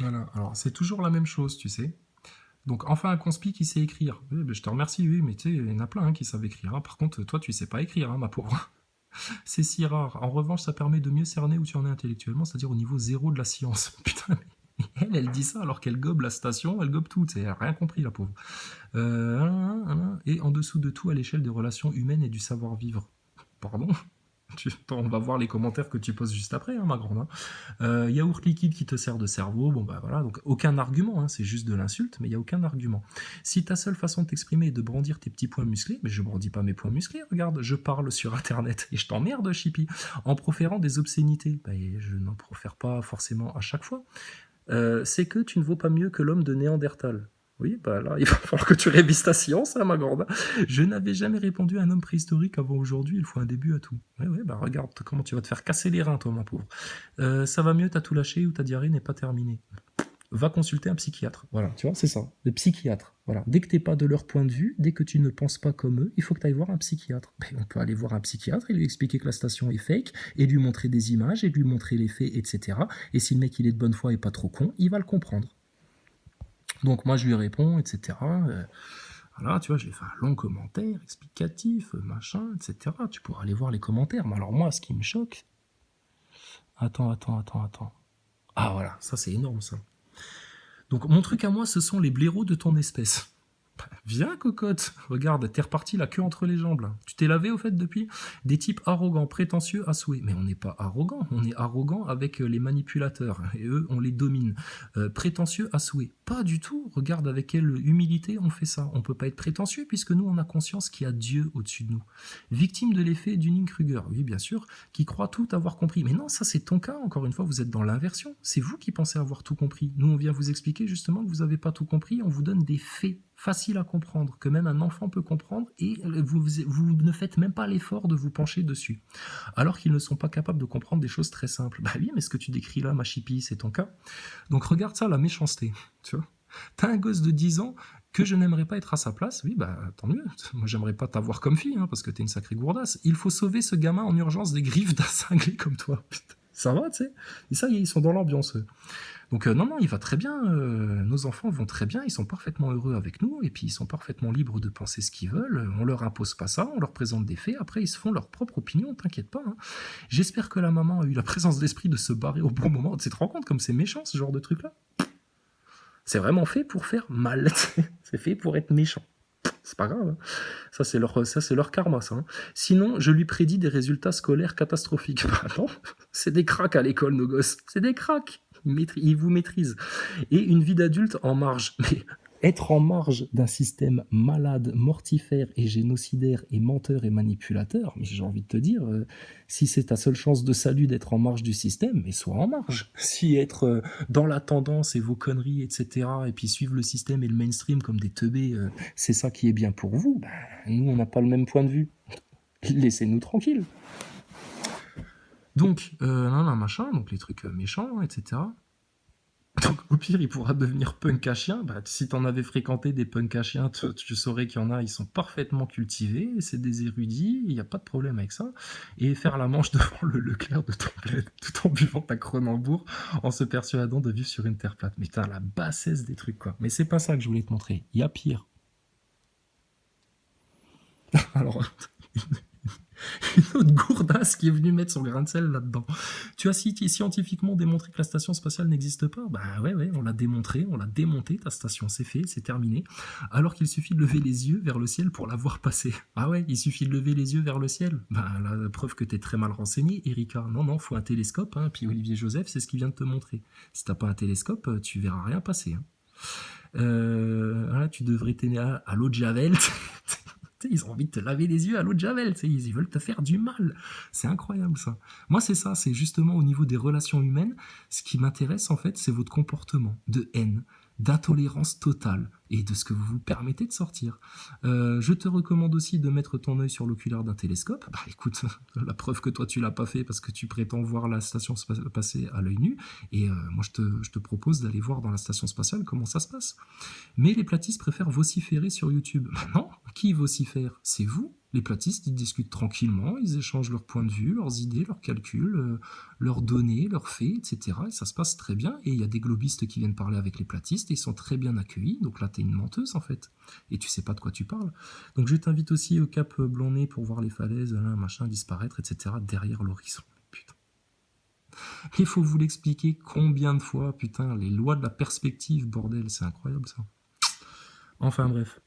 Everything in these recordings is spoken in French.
Voilà, alors c'est toujours la même chose, tu sais. Donc enfin un conspi qui sait écrire. Oui, ben, je te remercie, oui, mais tu sais, il y en a plein hein, qui savent écrire. Hein. Par contre, toi, tu sais pas écrire, hein, ma pauvre. C'est si rare. En revanche, ça permet de mieux cerner où tu en es intellectuellement, c'est-à-dire au niveau zéro de la science. Putain, mais elle dit ça alors qu'elle gobe la station, elle gobe tout. Elle a rien compris, la pauvre. Et en dessous de tout, à l'échelle des relations humaines et du savoir-vivre. Pardon. On va voir les commentaires que tu poses juste après, hein, ma grande. Hein. Yaourt liquide qui te sert de cerveau, bon bah voilà, donc aucun argument, hein, c'est juste de l'insulte, mais il n'y a aucun argument. Si ta seule façon de t'exprimer est de brandir tes petits points musclés, mais je brandis pas mes points musclés, regarde, je parle sur internet et je t'emmerde, Chippy, en proférant des obscénités. Bah, je n'en profère pas forcément à chaque fois. C'est que tu ne vaux pas mieux que l'homme de Néandertal. Oui, bah là, il va falloir que tu révises ta science, hein, ma grande. Je n'avais jamais répondu à un homme préhistorique avant aujourd'hui, il faut un début à tout. Ouais, ouais, bah regarde comment tu vas te faire casser les reins, toi, ma pauvre. Ça va mieux, t'as tout lâché ou ta diarrhée n'est pas terminée. Va consulter un psychiatre. Voilà, tu vois, c'est ça. Le psychiatre. Voilà. Dès que t'es pas de leur point de vue, dès que tu ne penses pas comme eux, il faut que tu ailles voir un psychiatre. Ben, on peut aller voir un psychiatre et lui expliquer que la station est fake, et lui montrer des images, et lui montrer les faits, etc. Et si le mec il est de bonne foi et pas trop con, il va le comprendre. Donc moi je lui réponds, etc. Voilà, tu vois, j'ai fait un long commentaire explicatif, machin, etc. Tu pourras aller voir les commentaires. Mais alors moi, ce qui me choque... Attends. Ah voilà, ça c'est énorme ça. Donc mon truc à moi, ce sont les blaireaux de ton espèce. Viens, cocotte. Regarde, t'es reparti la queue entre les jambes, là. Tu t'es lavé, au fait, depuis? Des types arrogants, prétentieux à souhait. Mais on n'est pas arrogant. On est arrogant avec les manipulateurs. Et eux, on les domine. Prétentieux à souhait. Pas du tout. Regarde avec quelle humilité on fait ça. On peut pas être prétentieux puisque nous, on a conscience qu'il y a Dieu au-dessus de nous. Victime de l'effet Dunning-Kruger. Oui, bien sûr. Qui croit tout avoir compris. Mais non, ça, c'est ton cas. Encore une fois, vous êtes dans l'inversion. C'est vous qui pensez avoir tout compris. Nous, on vient vous expliquer justement que vous n'avez pas tout compris. On vous donne des faits facile à comprendre, que même un enfant peut comprendre, et vous ne faites même pas l'effort de vous pencher dessus. Alors qu'ils ne sont pas capables de comprendre des choses très simples. Bah oui, mais ce que tu décris là, ma chipie, c'est ton cas. Donc regarde ça, la méchanceté, tu vois. T'as un gosse de 10 ans que je n'aimerais pas être à sa place, oui, bah tant mieux. Moi, j'aimerais pas t'avoir comme fille, hein, parce que t'es une sacrée gourdasse. Il faut sauver ce gamin en urgence des griffes d'un cinglé comme toi. Ça va, tu sais. Et ça y est, ils sont dans l'ambiance. Donc non, il va très bien, nos enfants vont très bien, ils sont parfaitement heureux avec nous, et puis ils sont parfaitement libres de penser ce qu'ils veulent, on leur impose pas ça, on leur présente des faits, après ils se font leur propre opinion, t'inquiète pas. Hein. J'espère que la maman a eu la présence d'esprit de se barrer au bon moment, tu te rends compte comme c'est méchant ce genre de truc-là? C'est vraiment fait pour faire mal, c'est fait pour être méchant. C'est pas grave, hein. Ça c'est leur karma, ça. Hein. Sinon, je lui prédis des résultats scolaires catastrophiques. Bah non, c'est des cracks à l'école, nos gosses. C'est des cracks. Ils vous maîtrisent. Et une vie d'adulte en marge. Mais être en marge d'un système malade, mortifère et génocidaire et menteur et manipulateur, mais j'ai envie de te dire, si c'est ta seule chance de salut d'être en marge du système, mais sois en marge. Si être dans la tendance et vos conneries, etc., et puis suivre le système et le mainstream comme des teubés, c'est ça qui est bien pour vous, ben, nous, on n'a pas le même point de vue. Laissez-nous tranquilles. Donc, machin, donc les trucs méchants, etc. Donc, au pire, il pourra devenir punk à chien. Bah, si t'en avais fréquenté des punks à chiens, tu saurais qu'il y en a, ils sont parfaitement cultivés, c'est des érudits, il n'y a pas de problème avec ça. Et faire la manche devant le Leclerc de ton bled, tout en buvant ta Cronenbourg, en se persuadant de vivre sur une terre plate. Mais putain, la bassesse des trucs, quoi. Mais c'est pas ça que je voulais te montrer. Il y a pire. Alors, une autre gourdasse qui est venue mettre son grain de sel là-dedans. Tu as scientifiquement démontré que la station spatiale n'existe pas? Bah ouais, on l'a démontré, on l'a démonté, ta station, c'est fait, c'est terminé. Alors qu'il suffit de lever les yeux vers le ciel pour la voir passer. Ah ouais, il suffit de lever les yeux vers le ciel. Bah la preuve que t'es très mal renseigné, Erika. Non, faut un télescope, hein, puis Olivier Joseph, c'est ce qu'il vient de te montrer. Si t'as pas un télescope, tu verras rien passer. Hein. Voilà, tu devrais t'aimer à l'eau de Javel. Ils ont envie de te laver les yeux à l'eau de Javel, ils veulent te faire du mal. C'est incroyable ça. Moi c'est ça, c'est justement au niveau des relations humaines, ce qui m'intéresse en fait, c'est votre comportement de haine, d'intolérance totale et de ce que vous vous permettez de sortir. Je te recommande aussi de mettre ton œil sur l'oculaire d'un télescope. Bah écoute, la preuve que toi tu l'as pas fait parce que tu prétends voir la station passer à l'œil nu, et moi je te propose d'aller voir dans la station spatiale comment ça se passe. Mais les platistes préfèrent vociférer sur YouTube. Bah non, qui vocifère? C'est vous. Les platistes, ils discutent tranquillement, ils échangent leurs points de vue, leurs idées, leurs calculs, leurs données, leurs faits, etc. Et ça se passe très bien. Et il y a des globistes qui viennent parler avec les platistes et ils sont très bien accueillis. Donc là, t'es une menteuse en fait. Et tu sais pas de quoi tu parles. Donc je t'invite aussi au Cap Blanc-Nez pour voir les falaises, là, machin, disparaître, etc. derrière l'horizon. Putain. Il faut vous l'expliquer combien de fois, putain, les lois de la perspective, bordel, c'est incroyable ça. Enfin bref.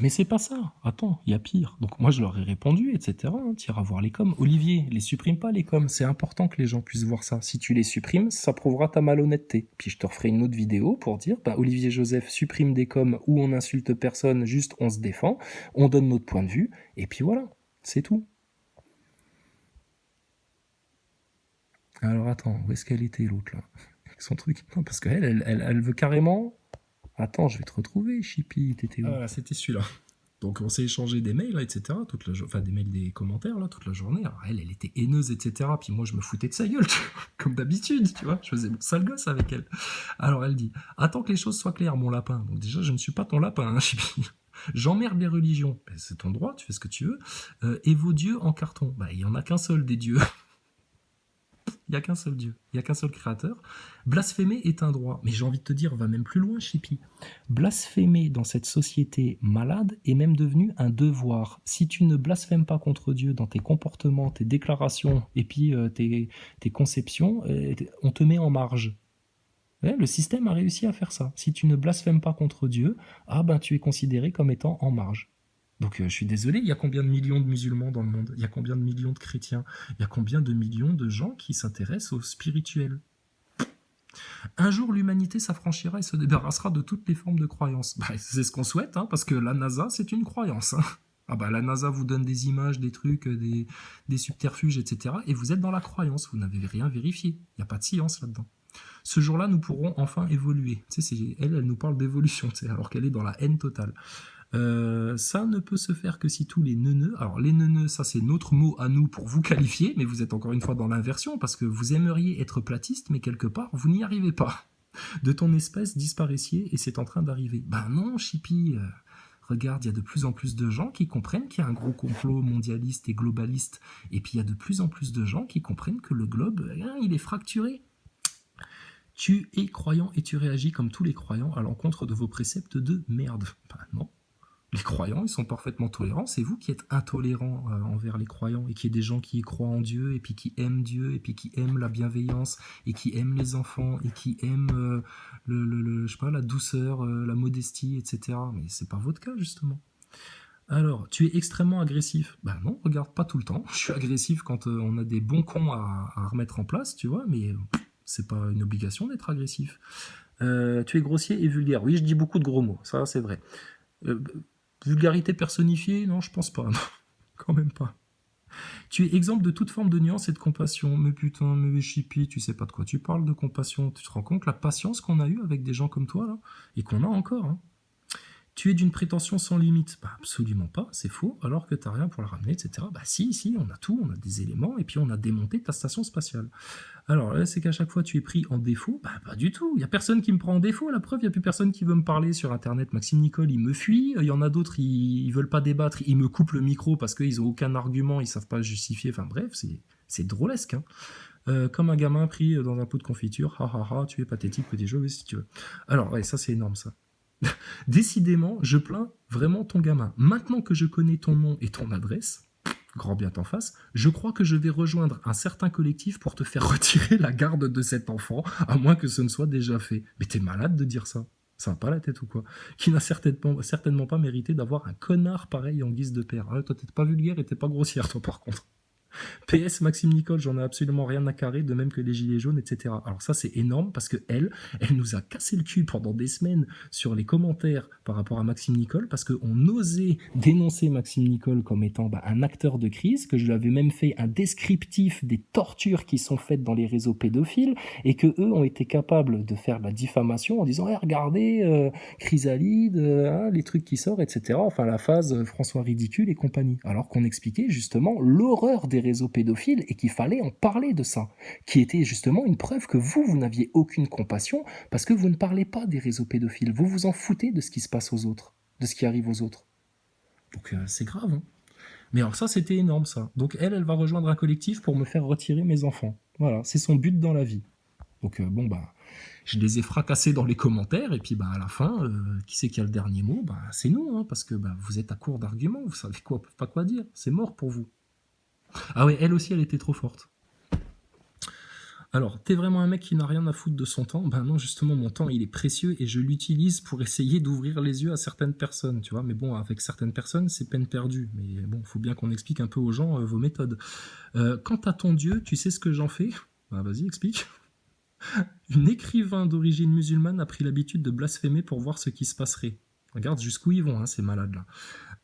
Mais c'est pas ça. Attends, il y a pire. Donc moi je leur ai répondu, etc. T'iras voir les coms. Olivier, les supprime pas les coms. C'est important que les gens puissent voir ça. Si tu les supprimes, ça prouvera ta malhonnêteté. Puis je te referai une autre vidéo pour dire, bah Olivier Joseph supprime des coms où on insulte personne, juste on se défend, on donne notre point de vue, et puis voilà, c'est tout. Alors attends, où est-ce qu'elle était l'autre là? Avec son truc. Non, parce qu'elle, elle veut carrément. Attends, je vais te retrouver, Chippy, t'étais où? Voilà, c'était celui-là. Donc on s'est échangé des mails, là, etc. Enfin des mails, des commentaires là, toute la journée. Alors elle était haineuse, etc. Puis moi je me foutais de sa gueule, comme d'habitude, tu vois. Je faisais mon sale gosse avec elle. Alors elle dit, attends que les choses soient claires, mon lapin. Donc déjà je ne suis pas ton lapin, hein, Chippy. J'emmerde les religions. Ben, c'est ton droit, tu fais ce que tu veux. Et vos dieux en carton. Ben, il y en a qu'un seul des dieux. Il n'y a qu'un seul Dieu, il n'y a qu'un seul créateur. Blasphémer est un droit. Mais j'ai envie de te dire, va même plus loin, Chippy. Blasphémer dans cette société malade est même devenu un devoir. Si tu ne blasphèmes pas contre Dieu dans tes comportements, tes déclarations et puis tes conceptions, on te met en marge. Ouais, le système a réussi à faire ça. Si tu ne blasphèmes pas contre Dieu, ah ben tu es considéré comme étant en marge. Donc je suis désolé, il y a combien de millions de musulmans dans le monde? Il y a combien de millions de chrétiens? Il y a combien de millions de gens qui s'intéressent au spirituel? Un jour, l'humanité s'affranchira et se débarrassera de toutes les formes de croyances. Bah, c'est ce qu'on souhaite, hein, parce que la NASA, c'est une croyance. Hein. Ah bah, la NASA vous donne des images, des trucs, des subterfuges, etc. Et vous êtes dans la croyance, vous n'avez rien vérifié. Il n'y a pas de science là-dedans. Ce jour-là, nous pourrons enfin évoluer. Tu sais, elle nous parle d'évolution, alors qu'elle est dans la haine totale. Ça ne peut se faire que si tous les neuneux, alors les neuneux, ça c'est notre mot à nous pour vous qualifier, mais vous êtes encore une fois dans l'inversion, parce que vous aimeriez être platiste, mais quelque part, vous n'y arrivez pas. De ton espèce disparaissiez, et c'est en train d'arriver. Ben non, Chippy, regarde, il y a de plus en plus de gens qui comprennent qu'il y a un gros complot mondialiste et globaliste, et puis il y a de plus en plus de gens qui comprennent que le globe, il est fracturé. Tu es croyant et tu réagis comme tous les croyants à l'encontre de vos préceptes de merde. Ben non. Les croyants, ils sont parfaitement tolérants. C'est vous qui êtes intolérants envers les croyants et qui est des gens qui croient en Dieu et puis qui aiment Dieu et puis qui aiment la bienveillance et qui aiment les enfants et qui aiment je sais pas, la douceur, la modestie, etc. Mais c'est pas votre cas justement. Alors, tu es extrêmement agressif. Ben non, regarde, pas tout le temps. Je suis agressif quand on a des bons cons à remettre en place, tu vois, mais c'est pas une obligation d'être agressif. Tu es grossier et vulgaire. Oui, je dis beaucoup de gros mots, ça c'est vrai. Vulgarité personnifiée? Non, je pense pas. Non, quand même pas. Tu es exemple de toute forme de nuance et de compassion. Mais putain, mais Chippy, tu sais pas de quoi tu parles de compassion. Tu te rends compte la patience qu'on a eue avec des gens comme toi, là? Et qu'on a encore, hein. Tu es d'une prétention sans limite? Bah absolument pas, c'est faux, alors que t'as rien pour la ramener, etc. Bah si, on a tout, on a des éléments, et puis on a démonté ta station spatiale. Alors là, c'est qu'à chaque fois tu es pris en défaut? Bah pas du tout, il y a personne qui me prend en défaut, la preuve, il y a plus personne qui veut me parler sur internet. Maxime Nicole, il me fuit, il y en a d'autres, ils veulent pas débattre, ils me coupent le micro parce qu'ils ont aucun argument, ils savent pas justifier, enfin bref, c'est drôlesque, hein. Comme un gamin pris dans un pot de confiture, tu es pathétique, petit jeu, si tu veux. Alors ouais, ça c'est énorme ça. Décidément, je plains vraiment ton gamin. Maintenant que je connais ton nom et ton adresse, grand bien t'en fasse, je crois que je vais rejoindre un certain collectif pour te faire retirer la garde de cet enfant, à moins que ce ne soit déjà fait. Mais t'es malade de dire ça. Ça va pas la tête ou quoi? Qui n'a certainement pas mérité d'avoir un connard pareil en guise de père. Ah, toi, t'es pas vulgaire et t'es pas grossière, toi, par contre. PS, Maxime Nicole, j'en ai absolument rien à carrer, de même que les gilets jaunes, etc. Alors ça, c'est énorme parce que elle nous a cassé le cul pendant des semaines sur les commentaires par rapport à Maxime Nicole parce qu'on osait dénoncer Maxime Nicole comme étant un acteur de crise, que je lui avais même fait un descriptif des tortures qui sont faites dans les réseaux pédophiles et que eux ont été capables de faire la diffamation en disant regardez, Chrysalide, les trucs qui sortent, etc. Enfin, la phase François Ridicule et compagnie. Alors qu'on expliquait justement l'horreur des réseaux pédophiles et qu'il fallait en parler de ça, qui était justement une preuve que vous n'aviez aucune compassion parce que vous ne parlez pas des réseaux pédophiles, vous vous en foutez de ce qui se passe aux autres, de ce qui arrive aux autres. Donc c'est grave, hein. Mais alors ça, c'était énorme, ça. Donc elle va rejoindre un collectif pour me faire retirer mes enfants. Voilà, c'est son but dans la vie. Donc bon, bah, je les ai fracassés dans les commentaires, et puis bah, à la fin, qui c'est qui a le dernier mot? Bah, c'est nous, hein, parce que bah, vous êtes à court d'arguments, vous savez quoi, pas quoi dire, c'est mort pour vous. Ah ouais, elle aussi, elle était trop forte. Alors, t'es vraiment un mec qui n'a rien à foutre de son temps? Ben non, justement, mon temps, il est précieux et je l'utilise pour essayer d'ouvrir les yeux à certaines personnes, tu vois. Mais bon, avec certaines personnes, c'est peine perdue. Mais bon, faut bien qu'on explique un peu aux gens vos méthodes. Quant à ton Dieu, tu sais ce que j'en fais? Bah vas-y, explique. Une écrivain d'origine musulmane a pris l'habitude de blasphémer pour voir ce qui se passerait. Regarde jusqu'où ils vont, hein, ces malades-là.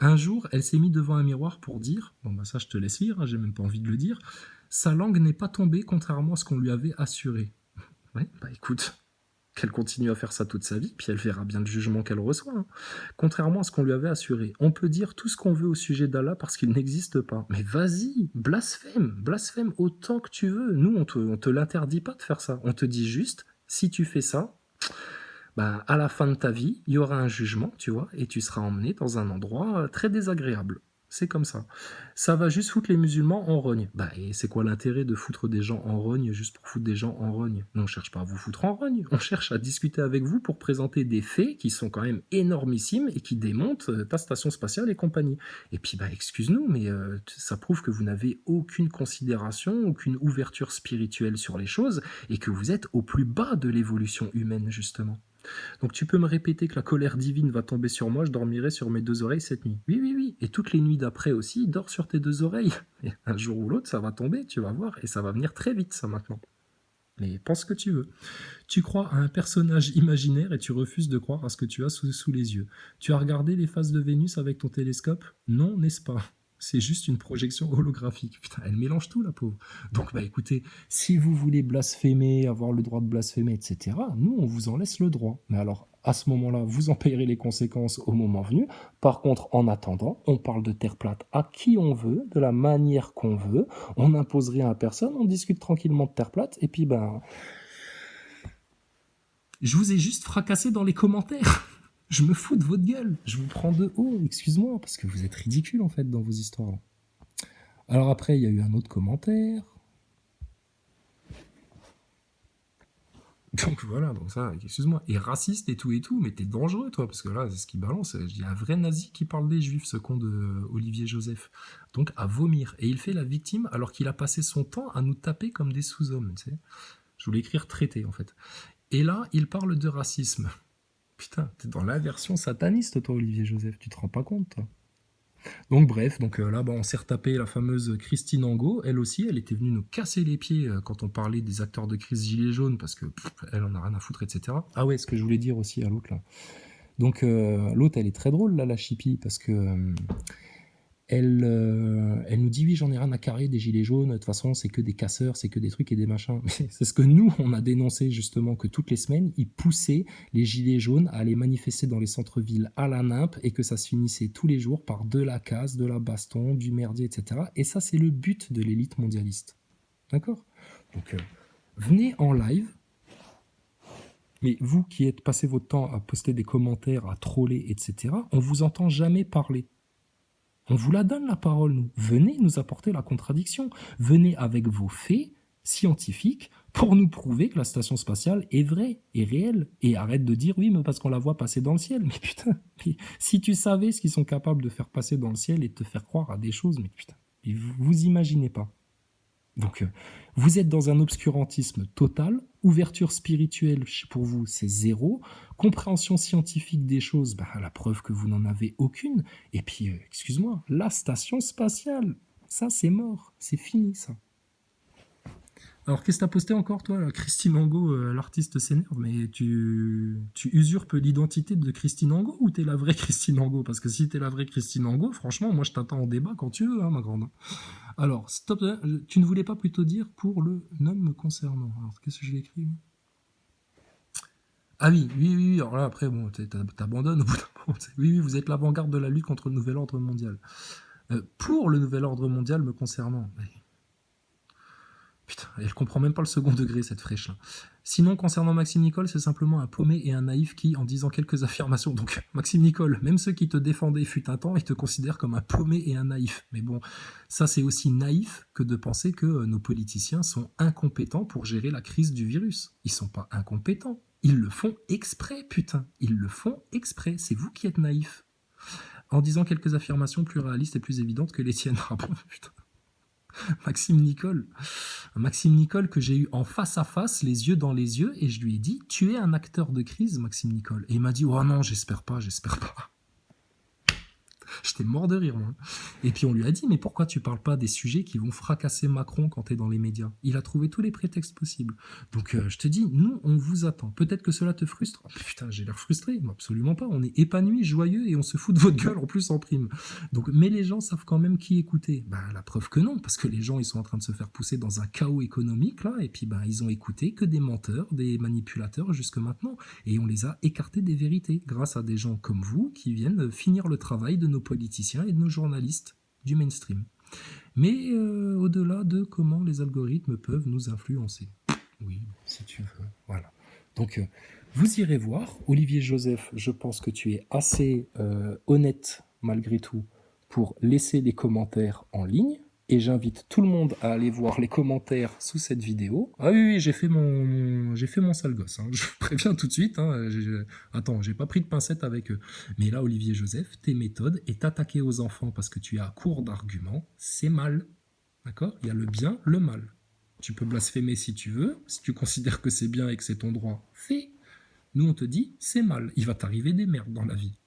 Un jour, elle s'est mise devant un miroir pour dire, bon bah ça je te laisse lire, hein, j'ai même pas envie de le dire, sa langue n'est pas tombée contrairement à ce qu'on lui avait assuré. Ouais, bah écoute, qu'elle continue à faire ça toute sa vie, puis elle verra bien le jugement qu'elle reçoit, hein. Contrairement à ce qu'on lui avait assuré. On peut dire tout ce qu'on veut au sujet d'Allah parce qu'il n'existe pas. Mais vas-y, blasphème autant que tu veux. Nous, on te l'interdit pas de faire ça. On te dit juste, si tu fais ça, bah, à la fin de ta vie, il y aura un jugement, tu vois, et tu seras emmené dans un endroit très désagréable. C'est comme ça. Ça va juste foutre les musulmans en rogne. Bah, et c'est quoi l'intérêt de foutre des gens en rogne juste pour foutre des gens en rogne? Nous, on cherche pas à vous foutre en rogne. On cherche à discuter avec vous pour présenter des faits qui sont quand même énormissimes et qui démontent ta station spatiale et compagnie. Et puis, bah, excuse-nous, mais ça prouve que vous n'avez aucune considération, aucune ouverture spirituelle sur les choses et que vous êtes au plus bas de l'évolution humaine, justement. Donc tu peux me répéter que la colère divine va tomber sur moi, je dormirai sur mes deux oreilles cette nuit. Oui, oui, oui. Et toutes les nuits d'après aussi, dors sur tes deux oreilles. Et un jour ou l'autre, ça va tomber, tu vas voir. Et ça va venir très vite, ça maintenant. Mais pense ce que tu veux. Tu crois à un personnage imaginaire et tu refuses de croire à ce que tu as sous les yeux. Tu as regardé les phases de Vénus avec ton télescope? Non, n'est-ce pas? C'est juste une projection holographique. Putain, elle mélange tout, la pauvre. Donc, bah écoutez, si vous voulez blasphémer, avoir le droit de blasphémer, etc., nous, on vous en laisse le droit. Mais alors, à ce moment-là, vous en payerez les conséquences au moment venu. Par contre, en attendant, on parle de terre plate à qui on veut, de la manière qu'on veut. On n'impose rien à personne, on discute tranquillement de terre plate. Et puis, ben, je vous ai juste fracassé dans les commentaires. Je me fous de votre gueule. Je vous prends de haut, excuse-moi, parce que vous êtes ridicule en fait dans vos histoires. Alors après, il y a eu un autre commentaire. Donc voilà, donc ça, excuse-moi, et raciste et tout, mais t'es dangereux toi, parce que là, c'est ce qui balance. Il y a un vrai nazi qui parle des juifs, ce con de Olivier Joseph. Donc à vomir. Et il fait la victime alors qu'il a passé son temps à nous taper comme des sous-hommes, tu sais. Je voulais écrire traité en fait. Et là, il parle de racisme. Putain, t'es dans l'inversion sataniste, toi, Olivier Joseph, tu te rends pas compte, toi. Donc bref, donc là, bah, on s'est retapé la fameuse Christine Angot. Elle aussi, elle était venue nous casser les pieds quand on parlait des acteurs de crise Gilets jaunes, parce que elle en a rien à foutre, etc. Ah ouais, ce que je voulais dire aussi à l'autre, là. Donc l'autre, elle est très drôle, là, la chipie, parce que elle nous dit oui, j'en ai rien à carrer des gilets jaunes, de toute façon c'est que des casseurs, c'est que des trucs et des machins. Mais c'est ce que nous on a dénoncé justement, que toutes les semaines ils poussaient les gilets jaunes à aller manifester dans les centres-villes à la nimpe et que ça se finissait tous les jours par de la casse, de la baston, du merdier, etc. Et ça c'est le but de l'élite mondialiste. D'accord? Donc venez en live. Mais vous qui êtes passé votre temps à poster des commentaires, à troller, etc., on vous entend jamais parler. On vous la donne la parole, nous. Venez nous apporter la contradiction. Venez avec vos faits scientifiques pour nous prouver que la station spatiale est vraie, est réelle. Et arrête de dire oui, mais parce qu'on la voit passer dans le ciel. Mais putain, si tu savais ce qu'ils sont capables de faire passer dans le ciel et de te faire croire à des choses, mais putain, vous imaginez pas. Donc, vous êtes dans un obscurantisme total. Ouverture spirituelle, pour vous, c'est zéro. Compréhension scientifique des choses, bah, la preuve que vous n'en avez aucune. Et puis, excuse-moi, la station spatiale, ça, c'est mort. C'est fini, ça. Alors, qu'est-ce que t'as posté encore, toi là? Christine Angot, l'artiste s'énerve, mais tu usurpes l'identité de Christine Angot ou t'es la vraie Christine Angot? Parce que si t'es la vraie Christine Angot, franchement, moi, je t'attends en débat quand tu veux, hein, ma grande. Alors, stop, tu ne voulais pas plutôt dire pour le non me concernant. Alors, qu'est-ce que j'ai écrit? Ah oui, oui, oui, oui. Alors là, après, bon, t'abandonnes au bout d'un moment. Oui, oui, vous êtes l'avant-garde de la lutte contre le nouvel ordre mondial. Pour le nouvel ordre mondial me concernant. Putain, elle comprend même pas le second degré, cette fraîche-là. Sinon, concernant Maxime Nicole, c'est simplement un paumé et un naïf qui, en disant quelques affirmations, donc Maxime Nicole, même ceux qui te défendaient fut un temps, ils te considèrent comme un paumé et un naïf. Mais bon, ça c'est aussi naïf que de penser que nos politiciens sont incompétents pour gérer la crise du virus. Ils sont pas incompétents. Ils le font exprès, putain. Ils le font exprès. C'est vous qui êtes naïfs. En disant quelques affirmations plus réalistes et plus évidentes que les tiennes. Ah bon, putain. Maxime Nicole. Maxime Nicole que j'ai eu en face à face, les yeux dans les yeux, et je lui ai dit, tu es un acteur de crise, Maxime Nicole. Et il m'a dit, oh non, j'espère pas, j'espère pas. J'étais mort de rire, moi. Et puis on lui a dit, mais pourquoi tu parles pas des sujets qui vont fracasser Macron quand t'es dans les médias? Il a trouvé tous les prétextes possibles. Donc je te dis, nous, on vous attend. Peut-être que cela te frustre. Oh, putain, j'ai l'air frustré. Mais absolument pas. On est épanoui, joyeux, et on se fout de votre gueule en plus en prime. Donc, mais les gens savent quand même qui écouter. Ben, la preuve que non, parce que les gens, ils sont en train de se faire pousser dans un chaos économique, là, et puis ben, ils ont écouté que des menteurs, des manipulateurs jusque maintenant. Et on les a écartés des vérités, grâce à des gens comme vous qui viennent finir le travail de nos politiciens et de nos journalistes du mainstream. Mais au-delà de comment les algorithmes peuvent nous influencer. Oui, si tu veux. Voilà. Donc, vous irez voir. Olivier Joseph, je pense que tu es assez honnête, malgré tout, pour laisser les commentaires en ligne. Et j'invite tout le monde à aller voir les commentaires sous cette vidéo. Ah oui, oui, j'ai fait mon sale gosse. Hein. Je préviens tout de suite. Hein. Attends, j'ai pas pris de pincette avec eux. Mais là, Olivier Joseph, tes méthodes et t'attaquer aux enfants parce que tu es à court d'arguments, c'est mal. D'accord? Il y a le bien, le mal. Tu peux blasphémer si tu veux. Si tu considères que c'est bien et que c'est ton droit, fais. Nous, on te dit, c'est mal. Il va t'arriver des merdes dans la vie.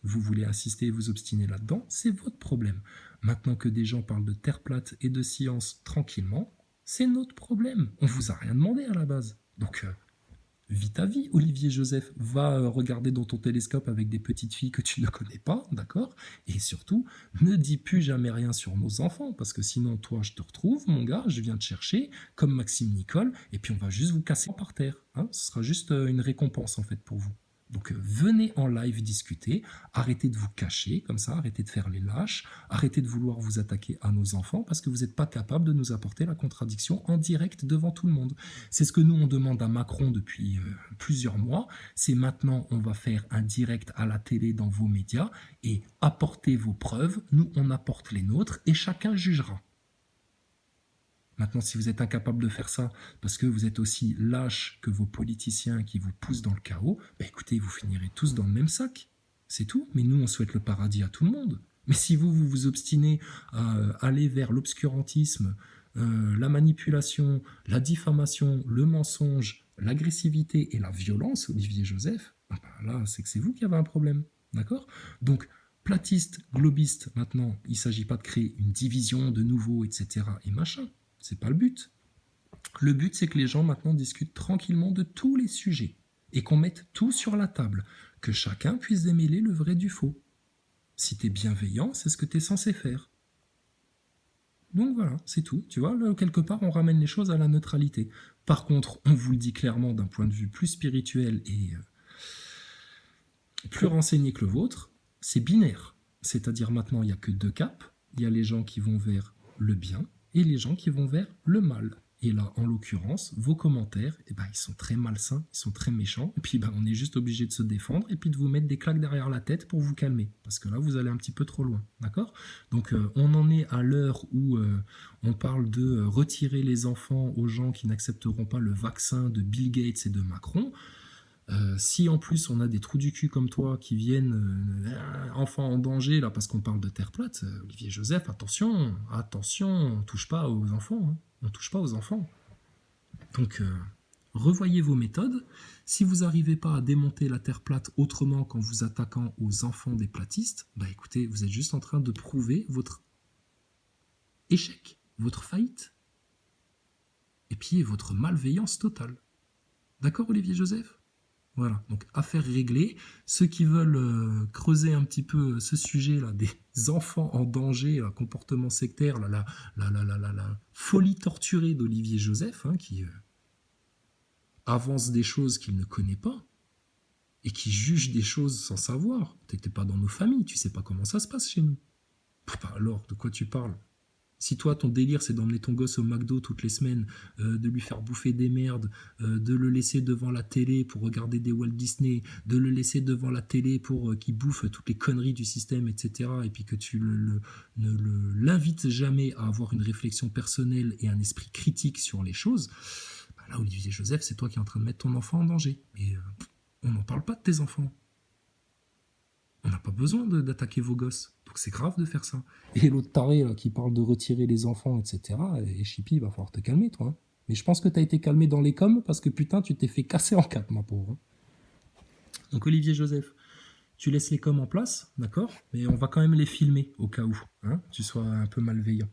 Vous voulez insister et vous obstiner là-dedans, c'est votre problème. Maintenant que des gens parlent de terre plate et de science tranquillement, c'est notre problème. On vous a rien demandé à la base. Donc, vis ta vie, Olivier Joseph. Va regarder dans ton télescope avec des petites filles que tu ne connais pas, d'accord? Et surtout, ne dis plus jamais rien sur nos enfants, parce que sinon, toi, je te retrouve, mon gars, je viens te chercher, comme Maxime Nicole, et puis on va juste vous casser par terre. Hein, ce sera juste une récompense, en fait, pour vous. Donc venez en live discuter, arrêtez de vous cacher comme ça, arrêtez de faire les lâches, arrêtez de vouloir vous attaquer à nos enfants parce que vous n'êtes pas capable de nous apporter la contradiction en direct devant tout le monde. C'est ce que nous on demande à Macron depuis plusieurs mois, c'est maintenant on va faire un direct à la télé dans vos médias et apportez vos preuves, nous on apporte les nôtres et chacun jugera. Maintenant, si vous êtes incapable de faire ça, parce que vous êtes aussi lâche que vos politiciens qui vous poussent dans le chaos, bah écoutez, vous finirez tous dans le même sac. C'est tout. Mais nous, on souhaite le paradis à tout le monde. Mais si vous vous obstinez à aller vers l'obscurantisme, la manipulation, la diffamation, le mensonge, l'agressivité et la violence, Olivier Joseph, bah là, c'est que c'est vous qui avez un problème. D'accord? Donc, platiste, globiste, maintenant, il ne s'agit pas de créer une division de nouveau, etc. et machin. C'est pas le but. Le but, c'est que les gens maintenant discutent tranquillement de tous les sujets et qu'on mette tout sur la table, que chacun puisse démêler le vrai du faux. Si t'es bienveillant, c'est ce que t'es censé faire. Donc voilà, c'est tout. Tu vois, là, quelque part, on ramène les choses à la neutralité. Par contre, on vous le dit clairement d'un point de vue plus spirituel et plus renseigné que le vôtre, c'est binaire. C'est-à-dire maintenant, il n'y a que deux caps. Il y a les gens qui vont vers le bien et les gens qui vont vers le mal. Et là, en l'occurrence, vos commentaires, eh ben, ils sont très malsains, ils sont très méchants. Et puis, ben, on est juste obligé de se défendre et puis de vous mettre des claques derrière la tête pour vous calmer. Parce que là, vous allez un petit peu trop loin. D'accord? Donc, on en est à l'heure où on parle de retirer les enfants aux gens qui n'accepteront pas le vaccin de Bill Gates et de Macron. Si en plus on a des trous du cul comme toi qui viennent enfants en danger là parce qu'on parle de terre plate, Olivier Joseph, attention, attention, on touche pas aux enfants, hein. On touche pas aux enfants. Donc revoyez vos méthodes. Si vous n'arrivez pas à démonter la terre plate autrement qu'en vous attaquant aux enfants des platistes, bah écoutez, vous êtes juste en train de prouver votre échec, votre faillite, et puis votre malveillance totale. D'accord, Olivier Joseph? Voilà, donc affaire réglée. Ceux qui veulent creuser un petit peu ce sujet-là, des enfants en danger, comportement sectaire, la folie torturée d'Olivier Joseph, hein, qui avance des choses qu'il ne connaît pas et qui juge des choses sans savoir. T'étais pas dans nos familles, tu sais pas comment ça se passe chez nous. Bah alors, de quoi tu parles? Si toi, ton délire, c'est d'emmener ton gosse au McDo toutes les semaines, de lui faire bouffer des merdes, de le laisser devant la télé pour regarder des Walt Disney, de le laisser devant la télé pour qu'il bouffe toutes les conneries du système, etc., et puis que tu l'invites jamais à avoir une réflexion personnelle et un esprit critique sur les choses, bah là, Olivier Joseph, c'est toi qui es en train de mettre ton enfant en danger. Et on n'en parle pas de tes enfants. On n'a pas besoin d'attaquer vos gosses. Donc c'est grave de faire ça. Et l'autre taré là, qui parle de retirer les enfants, etc. Et Chippy, il va falloir te calmer, toi. Hein. Mais je pense que tu as été calmé dans les coms parce que putain, tu t'es fait casser en quatre, ma pauvre. Hein. Donc Olivier Joseph, tu laisses les coms en place, d'accord? Mais on va quand même les filmer au cas où. Hein, tu sois un peu malveillant.